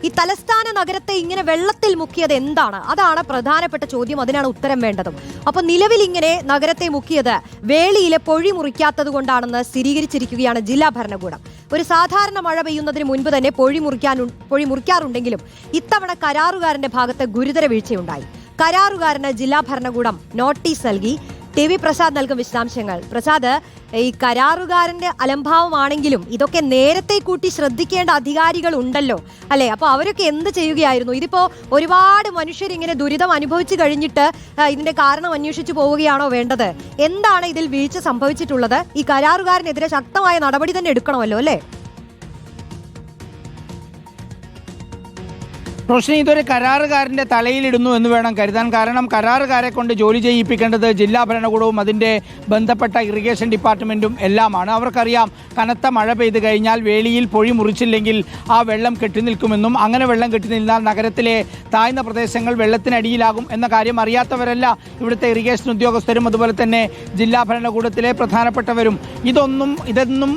ഈ തലസ്ഥാന നഗരത്തെ ഇങ്ങനെ വെള്ളത്തിൽ മുക്കിയത് എന്താണ്? അതാണ് പ്രധാനപ്പെട്ട ചോദ്യം. അതിനാണ് ഉത്തരം വേണ്ടതും. അപ്പൊ നിലവിൽ ഇങ്ങനെ നഗരത്തെ മുക്കിയത് വേളിയിലെ പൊഴി മുറിക്കാത്തത് കൊണ്ടാണെന്ന് സ്ഥിരീകരിച്ചിരിക്കുകയാണ് ജില്ലാ ഭരണകൂടം. ഒരു സാധാരണ മഴ പെയ്യുന്നതിന് മുൻപ് തന്നെ പൊഴി മുറിക്കാറുണ്ടെങ്കിലും ഇത്തവണ കരാറുകാരന്റെ ഭാഗത്ത് ഗുരുതര വീഴ്ചയുണ്ടായി. കരാറുകാരന് ജില്ലാ ഭരണകൂടം നോട്ടീസ് നൽകി. ടി.വി. പ്രസാദ് നൽകും വിശദാംശങ്ങൾ. പ്രസാദ്, ഈ കരാറുകാരന്റെ അലംഭാവമാണെങ്കിലും ഇതൊക്കെ നേരത്തെ കൂട്ടി ശ്രദ്ധിക്കേണ്ട അധികാരികൾ ഉണ്ടല്ലോ, അല്ലെ? അപ്പൊ അവരൊക്കെ എന്ത് ചെയ്യുകയായിരുന്നു? ഇതിപ്പോ ഒരുപാട് മനുഷ്യരിങ്ങനെ ദുരിതം അനുഭവിച്ചു കഴിഞ്ഞിട്ട് ഇതിന്റെ കാരണം അന്വേഷിച്ചു പോവുകയാണോ വേണ്ടത്? എന്താണ് ഇതിൽ വീഴ്ച സംഭവിച്ചിട്ടുള്ളത്? ഈ കരാറുകാരനെതിരെ ശക്തമായ നടപടി തന്നെ എടുക്കണമല്ലോ, അല്ലേ? റോഷിനി, ഇതൊരു കരാറുകാരൻ്റെ തലയിലിടുന്നു എന്ന് വേണം കരുതാൻ. കാരണം കരാറുകാരെ കൊണ്ട് ജോലി ചെയ്യിപ്പിക്കേണ്ടത് ജില്ലാ ഭരണകൂടവും അതിൻ്റെ ബന്ധപ്പെട്ട ഇറിഗേഷൻ ഡിപ്പാർട്ട്മെൻറ്റും എല്ലാമാണ്. അവർക്കറിയാം കനത്ത മഴ പെയ്ത് കഴിഞ്ഞാൽ വേളിയിൽ പൊഴി മുറിച്ചില്ലെങ്കിൽ ആ വെള്ളം കെട്ടിനിൽക്കുമെന്നും അങ്ങനെ വെള്ളം കെട്ടിനിന്നാൽ നഗരത്തിലെ താഴ്ന്ന പ്രദേശങ്ങൾ വെള്ളത്തിനടിയിലാകും എന്ന കാര്യം അറിയാത്തവരല്ല ഇവിടുത്തെ ഇറിഗേഷൻ ഉദ്യോഗസ്ഥരും അതുപോലെ തന്നെ ജില്ലാ ഭരണകൂടത്തിലെ പ്രധാനപ്പെട്ടവരും. ഇതൊന്നും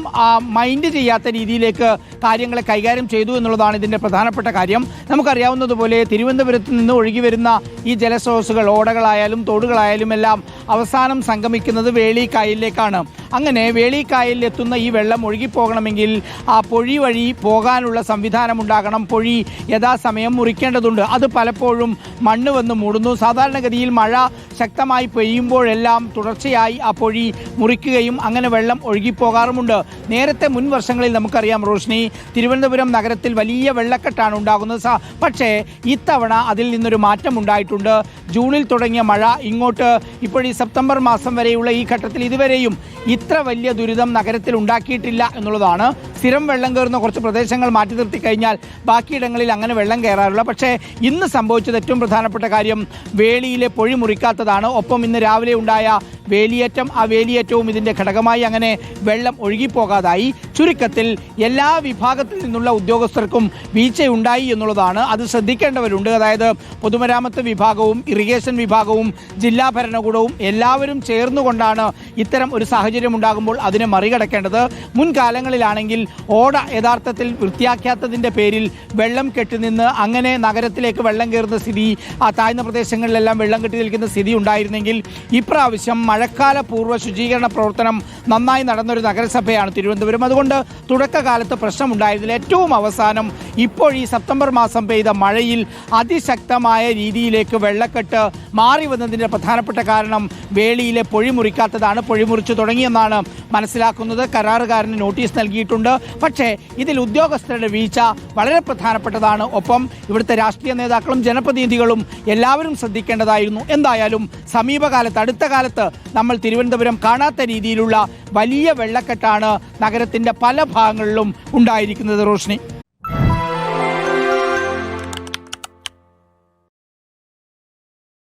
മൈൻഡ് ചെയ്യാത്ത രീതിയിലേക്ക് കാര്യങ്ങളെ കൈകാര്യം ചെയ്തു എന്നുള്ളതാണ് ഇതിൻ്റെ പ്രധാനപ്പെട്ട കാര്യം. നമുക്കറിയാവുന്നതുപോലെ തിരുവനന്തപുരത്ത് നിന്ന് ഒഴുകി വരുന്ന ഈ ജലസ്രോതസ്സുകൾ, ഓടകളായാലും തോടുകളായാലും എല്ലാം അവസാനം സംഗമിക്കുന്നത് വേളി കായലിലേക്കാണ്. അങ്ങനെ വേളി കായലിൽ എത്തുന്ന ഈ വെള്ളം ഒഴുകിപ്പോകണമെങ്കിൽ ആ പൊഴി വഴി പോകാനുള്ള സംവിധാനം ഉണ്ടാകണം. പൊഴി യഥാസമയം മുറിക്കേണ്ടതുണ്ട്. അത് പലപ്പോഴും മണ്ണ് വന്ന് മൂടുന്നു. സാധാരണഗതിയിൽ മഴ ശക്തമായി പെയ്യുമ്പോഴെല്ലാം തുടർച്ചയായി ആ പൊഴി മുറിക്കുകയും അങ്ങനെ വെള്ളം ഒഴുകിപ്പോകാറുമുണ്ട്. നേരത്തെ മുൻ വർഷങ്ങളിൽ നമുക്കറിയാം റോഷിനി, തിരുവനന്തപുരം നഗരത്തിൽ വലിയ വെള്ളക്കെട്ടാണ് ഉണ്ടാകുന്നത്. പക്ഷേ ഇത്തവണ അതിൽ നിന്നൊരു മാറ്റം ഉണ്ടായിട്ടുണ്ട്. ജൂണിൽ തുടങ്ങിയ മഴ ഇങ്ങോട്ട് ഇപ്പോൾ ഈ സെപ്റ്റംബർ മാസം വരെയുള്ള ഈ ഘട്ടത്തിൽ ഇതുവരെയും ഇത്ര വലിയ ദുരിതം നഗരത്തിൽ ഉണ്ടാക്കിയിട്ടില്ല എന്നുള്ളതാണ്. സ്ഥിരം വെള്ളം കയറുന്ന കുറച്ച് പ്രദേശങ്ങൾ മാറ്റി നിർത്തി കഴിഞ്ഞാൽ ബാക്കിയിടങ്ങളിൽ അങ്ങനെ വെള്ളം കയറാറില്ല. പക്ഷേ ഇന്ന് സംഭവിച്ചത് ഏറ്റവും പ്രധാനപ്പെട്ട കാര്യം വേളിയിലെ പൊഴി മുറിക്കാത്തതാണ്. ഒപ്പം ഇന്ന് രാവിലെ ഉണ്ടായ വേലിയേറ്റം, ആ വേലിയേറ്റവും ഇതിൻ്റെ ഘടകമായി അങ്ങനെ വെള്ളം ഒഴുകിപ്പോകാതായി. ചുരുക്കത്തിൽ എല്ലാ വിഭാഗത്തിൽ നിന്നുള്ള ഉദ്യോഗസ്ഥർക്കും വീഴ്ചയുണ്ടായി എന്നുള്ളതാണ്. അത് ശ്രദ്ധിക്കേണ്ടവരുണ്ട്. അതായത് പൊതുമരാമത്ത് വിഭാഗവും ഇറിഗേഷൻ വിഭാഗവും ജില്ലാ ഭരണകൂടവും എല്ലാവരും ചേർന്നുകൊണ്ടാണ് ഇത്തരം ഒരു സാഹചര്യം ഉണ്ടാകുമ്പോൾ അതിനെ മറികടക്കേണ്ടത്. മുൻകാലങ്ങളിലാണെങ്കിൽ ഓട യഥാർത്ഥത്തിൽ വൃത്തിയാക്കാത്തതിൻ്റെ പേരിൽ വെള്ളം കെട്ടിനിന്ന് അങ്ങനെ നഗരത്തിലേക്ക് വെള്ളം കയറുന്ന സ്ഥിതി, ആ താഴ്ന്ന പ്രദേശങ്ങളിലെല്ലാം വെള്ളം കെട്ടി നിൽക്കുന്ന സ്ഥിതി ഉണ്ടായിരുന്നെങ്കിൽ ഇപ്രാവശ്യം മഴക്കാല പൂർവ്വ ശുചീകരണ പ്രവർത്തനം നന്നായി നടന്നൊരു നഗരസഭയാണ് തിരുവനന്തപുരം. അതുകൊണ്ട് തുടക്കകാലത്ത് പ്രശ്നമുണ്ടായിരുന്നില്ല. ഏറ്റവും അവസാനം ഇപ്പോൾ ഈ സെപ്റ്റംബർ മാസം പെയ്ത മഴയിൽ അതിശക്തമായ രീതിയിലേക്ക് വെള്ളക്കെട്ട് മാറി വന്നതിൻ്റെ പ്രധാനപ്പെട്ട കാരണം വേളിയിലെ പൊഴി മുറിക്കാത്തതാണ്. പൊഴി മുറിച്ചു തുടങ്ങിയെന്നാണ് മനസ്സിലാക്കുന്നത്. കരാറുകാരന് നോട്ടീസ് നൽകിയിട്ടുണ്ട്. പക്ഷേ ഇതിൽ ഉദ്യോഗസ്ഥരുടെ വീഴ്ച വളരെ പ്രധാനപ്പെട്ടതാണ്. ഒപ്പം ഇവിടുത്തെ രാഷ്ട്രീയ നേതാക്കളും ജനപ്രതിനിധികളും എല്ലാവരും ശ്രദ്ധിക്കേണ്ടതായിരുന്നു. എന്തായാലും സമീപകാലത്ത്, അടുത്ത കാലത്ത് നമ്മൾ തിരുവനന്തപുരം കാണാത്ത രീതിയിലുള്ള വലിയ വെള്ളക്കെട്ടാണ് നഗരത്തിൻ്റെ പല ഭാഗങ്ങളിലും ഉണ്ടായിരിക്കുന്നത് റോഷിനി.